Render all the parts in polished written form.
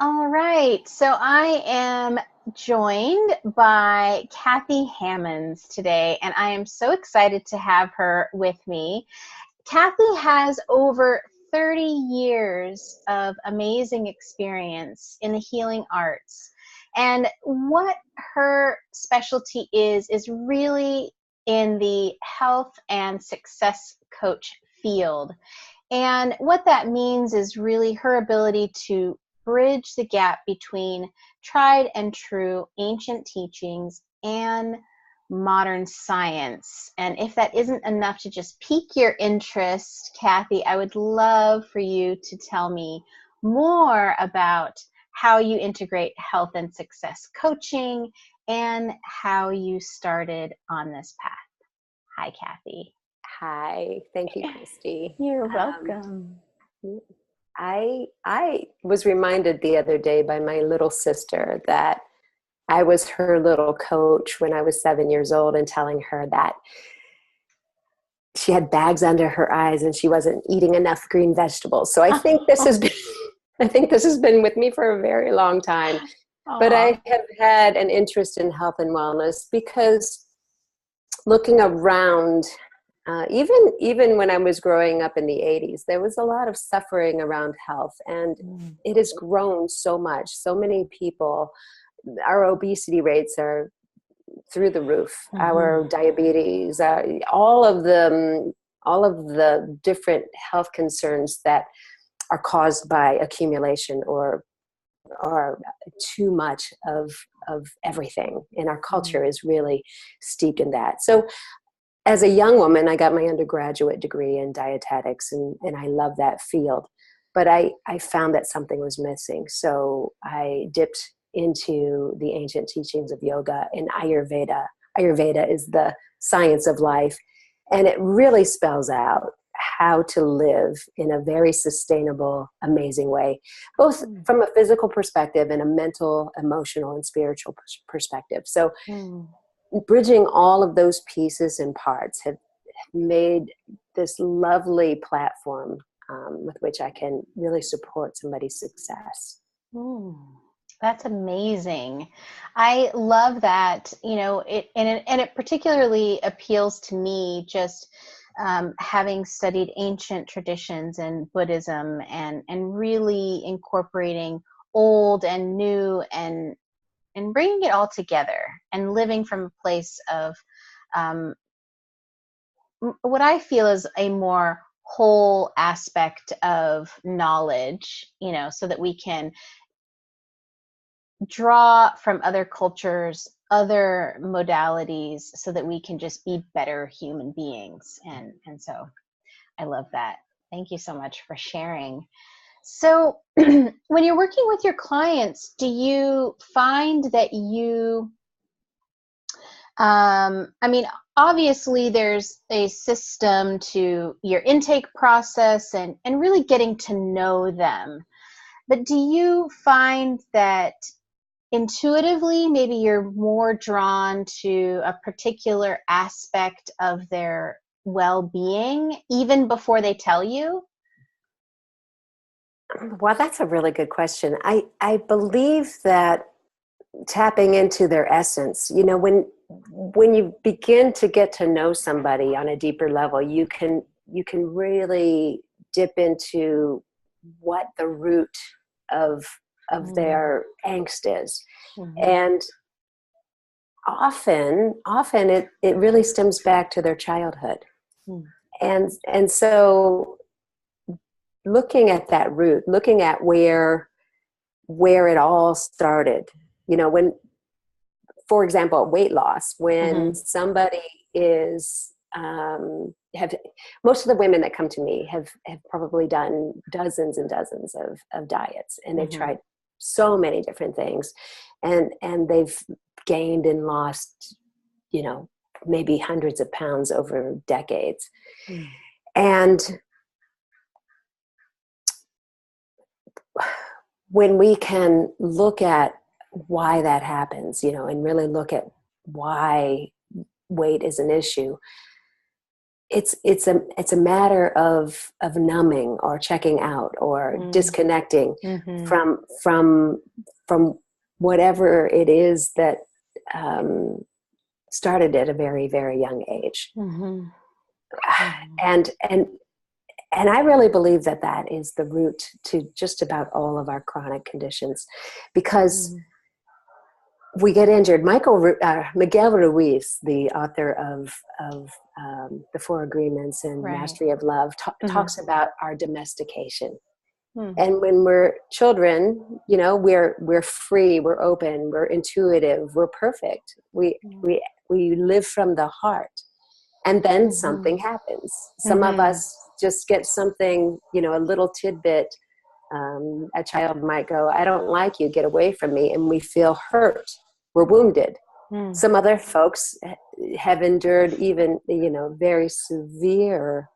All right. So I am joined by Kathy Hammonds today, and I am so excited to have her with me. Kathy has over 30 years of amazing experience in the healing arts. And what her specialty is really in the health and success coach field. And what that means is really her ability to bridge the gap between tried and true ancient teachings and modern science. And if that isn't enough to just pique your interest, Kathy, I would love for you to tell me more about how you integrate health and success coaching and how you started on this path. Hi, Kathy. Hi, thank you, Christy. You're Um, welcome. I was reminded the other day by my little sister that I was her little coach when I was 7 years old, and telling her that she had bags under her eyes and she wasn't eating enough green vegetables. So I think this has been I think this has been with me for a very long time. But Aw. I have had an interest in health and wellness because looking around, even when I was growing up in the 80s, there was a lot of suffering around health, and Mm. it has grown so much. So many people, our obesity rates are through the roof. Mhm. Our diabetes, all of the different health concerns that are caused by accumulation or too much of everything in our Mm. culture is really steeped in that. So as a young woman, I got my undergraduate degree in dietetics, and I love that field. But I found that something was missing. So I dipped into the ancient teachings of yoga and Ayurveda. Ayurveda is the science of life, and it really spells out how to live in a very sustainable, amazing way, both Mm. from a physical perspective and a mental, emotional, and spiritual perspective. So Mm. bridging all of those pieces and parts have made this lovely platform with which I can really support somebody's success. Mm. That's amazing. I love that, and it particularly appeals to me just having studied ancient traditions and Buddhism and really incorporating old and new and bringing it all together and living from a place of um, what I feel is a more whole aspect of knowledge, so that we can draw from other cultures, other modalities, so that we can just be better human beings. And so I love that. Thank you so much for sharing. So when you're working with your clients, do you find that I mean, obviously there's a system to your intake process and really getting to know them. But do you find that intuitively maybe you're more drawn to a particular aspect of their well-being even before they tell you? Well, that's a really good question. I believe that tapping into their essence, when you begin to get to know somebody on a deeper level, you can really dip into what the root of of Mm. their angst is. Mhm. And often it really stems back to their childhood. Mm. And so looking at that root, looking at where it all started, when, for example, weight loss, when Mhm. somebody is have most of the women that come to me have probably done dozens and dozens of diets, and they've Mhm. tried so many different things, and they've gained and lost, you know maybe hundreds of pounds over decades. Mm. And when we can look at why that happens, and really look at why weight is an issue, it's a matter of numbing or checking out or disconnecting Mm-hmm. from whatever it is that started at a very, very young age. Mm-hmm. Mm-hmm. And I really believe that that is the root to just about all of our chronic conditions, because Mm-hmm. we get injured. Miguel Ruiz, the author of the Four Agreements and Right. Mastery of Love, Mm-hmm. talks about our domestication. Mm-hmm. And when we're children, we're free, we're open, we're intuitive, we're perfect. We live from the heart. And then Mm-hmm. something happens. Some of Mm-hmm. us just get something, a little tidbit. A child might go, I don't like you, get away from me. And we feel hurt. We're wounded. Mm. Some other folks have endured even, very severe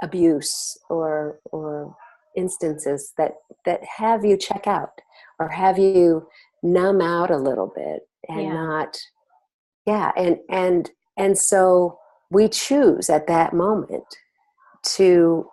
abuse or instances that have you check out or have you numb out a little bit and Yeah. not, yeah. And so we choose at that moment to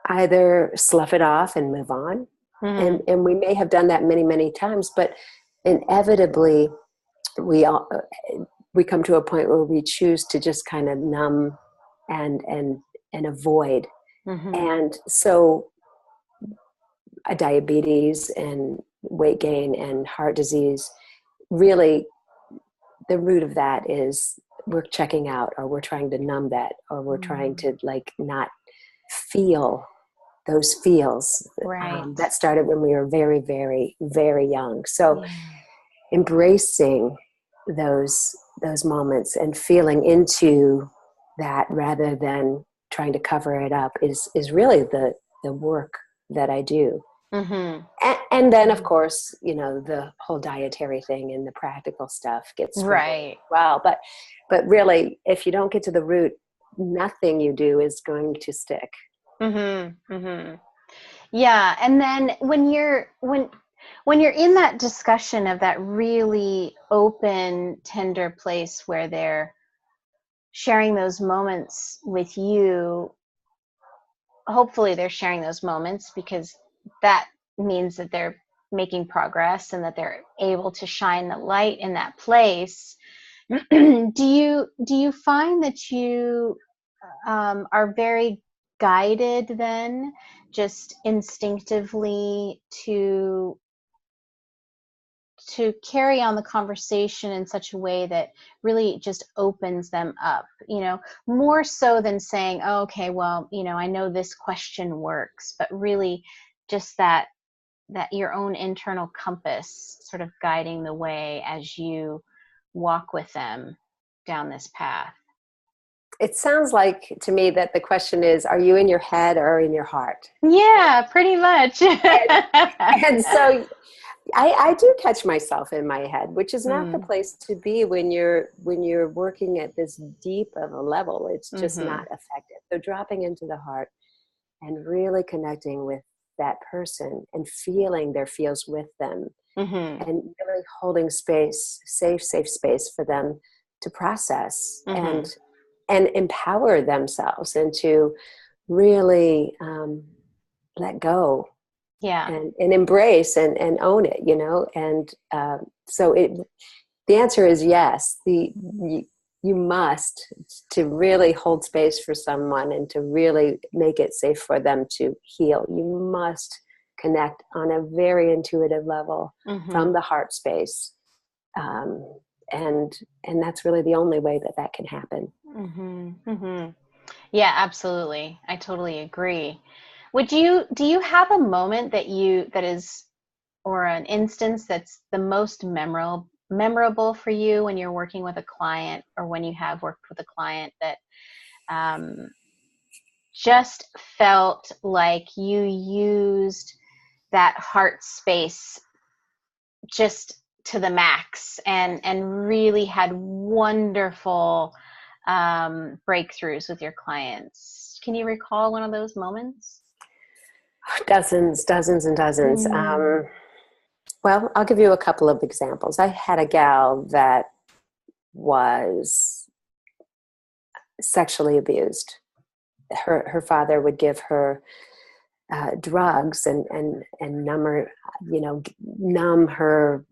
either slough it off and move on. Mm-hmm. And we may have done that many, many times, but inevitably we come to a point where we choose to just kind of numb and avoid. Mm-hmm. And so diabetes and weight gain and heart disease, really the root of that is we're checking out, or we're trying to numb that, or we're trying to not feel those feels Right. that started when we were very, very, very young. So Yeah. embracing those moments and feeling into that rather than trying to cover it up is really the work that I do. Mm-hmm. And then, of course, the whole dietary thing and the practical stuff gets sprinkled in Right. as well. But really, if you don't get to the root, nothing you do is going to stick. Mm-hmm. Mm-hmm. Yeah. And then when you're in that discussion of that really open, tender place where they're sharing those moments with you, hopefully they're sharing those moments because that means that they're making progress and that they're able to shine the light in that place. Do you find that you are very guided then, just instinctively to carry on the conversation in such a way that really just opens them up, more so than saying, oh, okay, well, I know this question works, but really just that your own internal compass sort of guiding the way as you walk with them down this path. It sounds like to me that the question is, are you in your head or in your heart? Yeah, pretty much. And so I do catch myself in my head, which is not the Mm, place to be when you're working at this deep of a level. It's just mm-hmm, not effective. So dropping into the heart and really connecting with that person and feeling their feels with them mm-hmm, and really holding space, safe space for them to process mm-hmm. and empower themselves and to really let go Yeah. and embrace and own it, and so the answer is yes. You must, to really hold space for someone and to really make it safe for them to heal, you must connect on a very intuitive level Mm-hmm, from the heart space, um, and that's really the only way that can happen. mm-hmm, mm-hmm. Yeah, absolutely. I totally agree. Do you have a moment that is, or an instance that's the most memorable for you when you're working with a client, or when you have worked with a client that um, just felt like you used that heart space just to the max, and really had wonderful breakthroughs with your clients? Can you recall one of those moments? Dozens and dozens. Mm. Well, I'll give you a couple of examples. I had a gal that was sexually abused. Her father would give her drugs and numb her,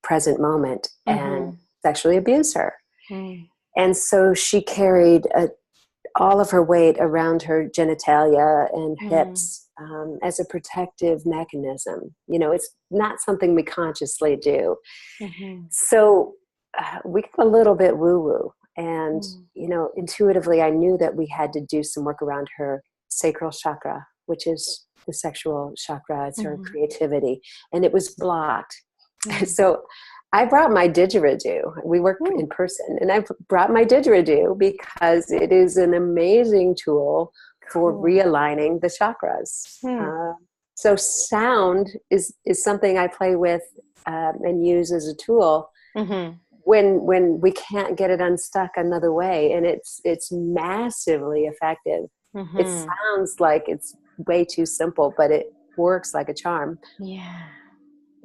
present moment, and Mm-hmm. sexually abuse her. Mm. And so she carried all of her weight around her genitalia and Mm. hips as a protective mechanism. It's not something we consciously do. Mm-hmm. So we got a little bit woo-woo. And, Mm. intuitively, I knew that we had to do some work around her sacral chakra, which is the sexual chakra. It's her Mm-hmm. creativity. And it was blocked. Mm. So I brought my didgeridoo. We work Mm. in person, and I brought my didgeridoo because it is an amazing tool for Cool. realigning the chakras. Mm. So sound is something I play with and use as a tool Mm-hmm. when we can't get it unstuck another way, and it's massively effective. It Mm-hmm. sounds like it's way too simple, but it works like a charm. Yeah.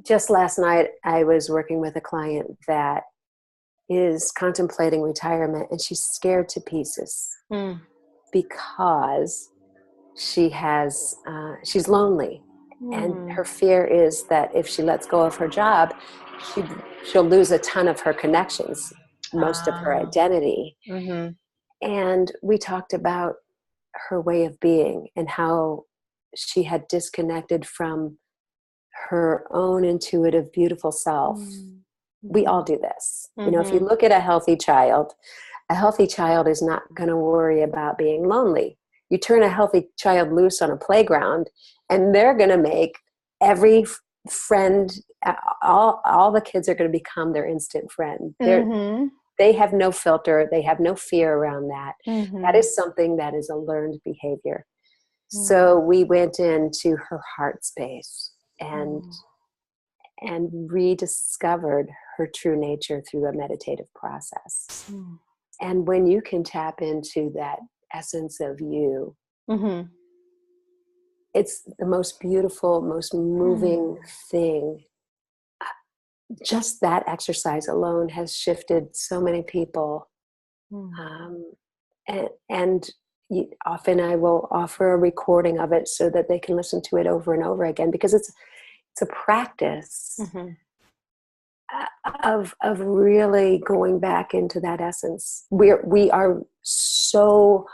Just last night, I was working with a client that is contemplating retirement, and she's scared to pieces Mm. because she's lonely, and Mm. her fear is that if she lets go of her job, she she'll lose a ton of her connections, most of her Ah. identity. Mm-hmm. And we talked about her way of being and how she had disconnected from her own intuitive, beautiful self. We Mm-hmm. all do this. If you Mm-hmm. look at a healthy child is not going to worry about being lonely. You turn a healthy child loose on a playground, and they're going to make every friend, all the kids are going to become their instant friend. Mm-hmm. They have no filter. They have no fear around that. That Mm-hmm. is something that is a learned behavior. Mm. So we went into her heart space and Mm. rediscovered her true nature through a meditative process. Mm. And when you can tap into that essence of you, Mm-hmm. it's the most beautiful, most moving thing. Just that exercise alone has shifted so many people. Mm. Um, and often I will offer a recording of it so that they can listen to it over and over again, because it's a practice Mm-hmm. of really going back into that essence. We are so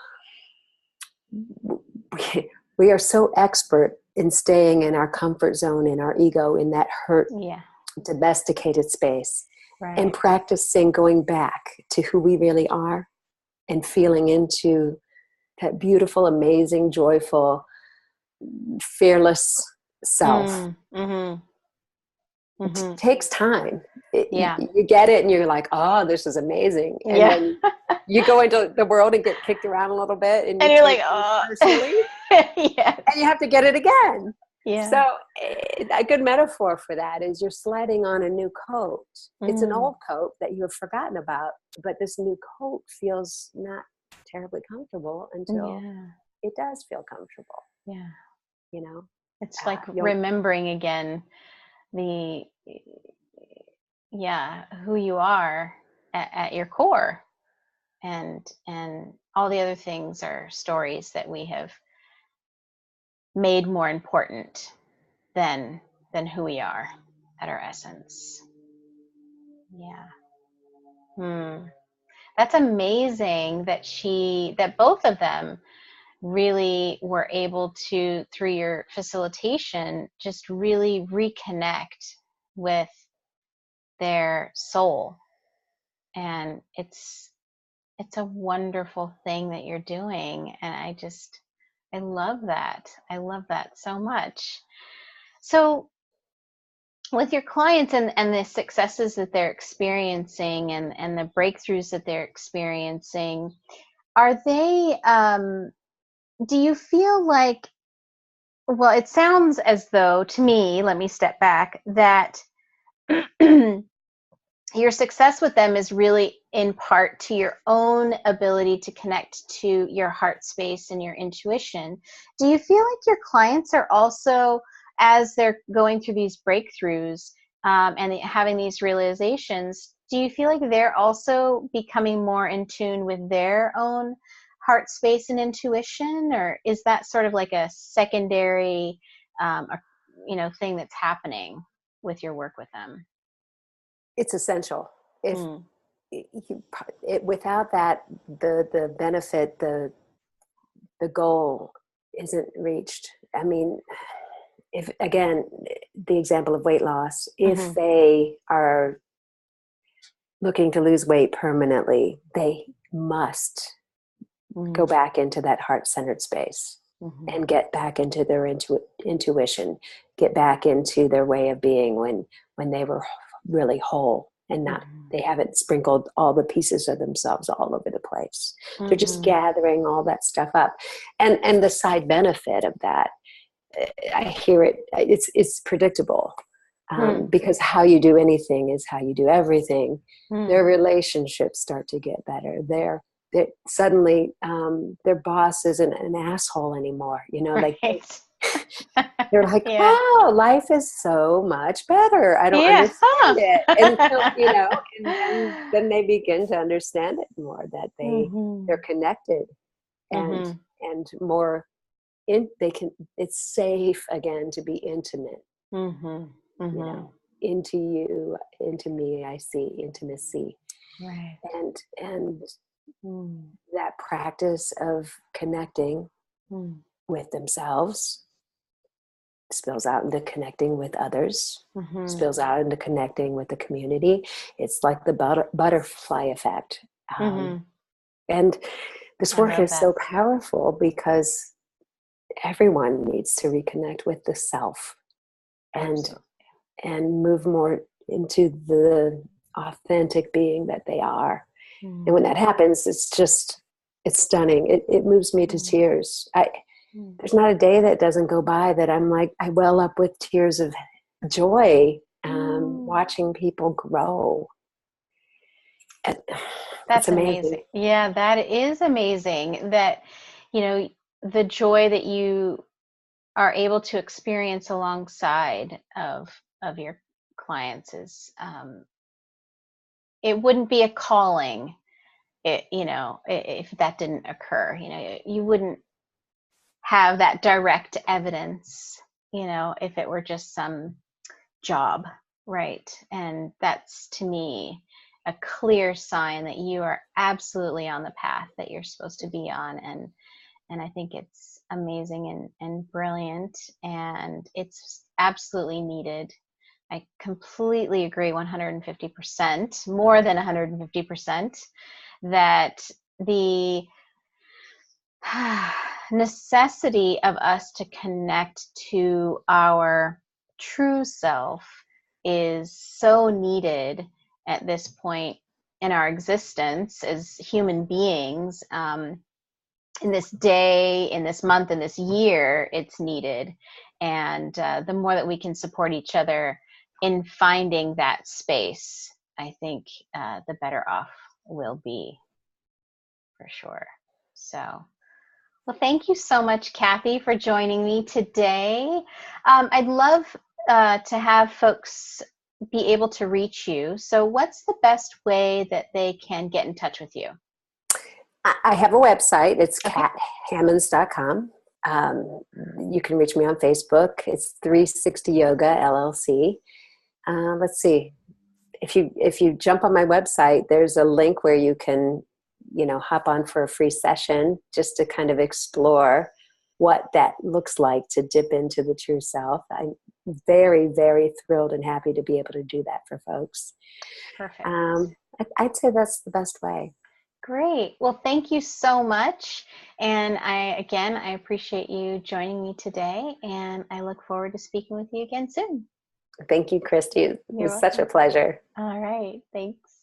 we are so expert in staying in our comfort zone, in our ego, in that hurt, Yeah. domesticated space, and Right. practicing going back to who we really are and feeling into that beautiful, amazing, joyful, fearless self. Mm. Mm-hmm. It Mm-hmm. takes time. Yeah. You get it and you're like, oh, this is amazing. And Yeah. then you go into the world and get kicked around a little bit and you And you're take like, things oh. personally, Yes. and you have to get it again. Yeah. So a good metaphor for that is you're sliding on a new coat. It's an Mm. old coat that you have forgotten about, but this new coat feels not terribly comfortable until Yeah. it does feel comfortable, Yeah. you know? It's like You'll remembering again the, yeah, who you are at your core, and all the other things are stories that we have made more important than who we are at our essence. Yeah. Hmm. That's amazing that both of them really were able to, through your facilitation, just really reconnect with their soul. And it's a wonderful thing that you're doing. And I love that. I love that so much. So with your clients and the successes that they're experiencing and the breakthroughs that they're experiencing, are they, do you feel like, well, it sounds as though, to me, let me step back, that your success with them is really in part to your own ability to connect to your heart space and your intuition. Do you feel like your clients are also, as they're going through these breakthroughs and having these realizations, do you feel like they're also becoming more in tune with their own heart space and intuition, or is that sort of like a secondary, thing that's happening with your work with them? It's essential. If Mm. without that, the benefit, the goal isn't reached. I mean, if again, the example of weight loss, if they are looking to lose weight permanently, they must go back into that heart-centered space and get back into their intuition, get back into their way of being when they were really whole and not, they haven't sprinkled all the pieces of themselves all over the place. They're just gathering all that stuff up. And the side benefit of that, I hear it's predictable. Because how you do anything is how you do everything. Their relationships start to get better. Suddenly their boss isn't an asshole anymore. Right. They're like, Yeah. wow, life is so much better. I don't understand it. And so, and then they begin to understand it more, that they're connected and more it's safe again to be intimate. Into you, into me, I see intimacy. Right. And that practice of connecting with themselves spills out into connecting with others, spills out into connecting with the community. It's like the butterfly effect. And this work is so powerful because everyone needs to reconnect with the self and move more into the authentic being that they are. And when that happens, it's stunning. It moves me to tears. There's not a day that doesn't go by that I'm like, I well up with tears of joy, watching people grow. And that's amazing. Yeah, that is amazing. That, the joy that you are able to experience alongside of your clients is, it wouldn't be a calling, if that didn't occur. You wouldn't have that direct evidence, if it were just some job, right? And that's, to me, a clear sign that you are absolutely on the path that you're supposed to be on. And I think it's amazing and brilliant, and it's absolutely needed. I completely agree 150%, more than 150%, that the necessity of us to connect to our true self is so needed at this point in our existence as human beings. In this day, in this month, in this year, it's needed. And the more that we can support each other in finding that space, I think the better off we'll be, for sure. So, well, thank you so much, Kathy, for joining me today. I'd love to have folks be able to reach you. So what's the best way that they can get in touch with you? I have a website. It's Hammonds.com. You can reach me on Facebook. It's 360 Yoga LLC. Let's see. If you jump on my website, there's a link where you can, hop on for a free session just to kind of explore what that looks like to dip into the true self. I'm very, very thrilled and happy to be able to do that for folks. Perfect. I'd say that's the best way. Great. Well, thank you so much. And I appreciate you joining me today, and I look forward to speaking with you again soon. Thank you, Christy. It was such a pleasure. All right. Thanks.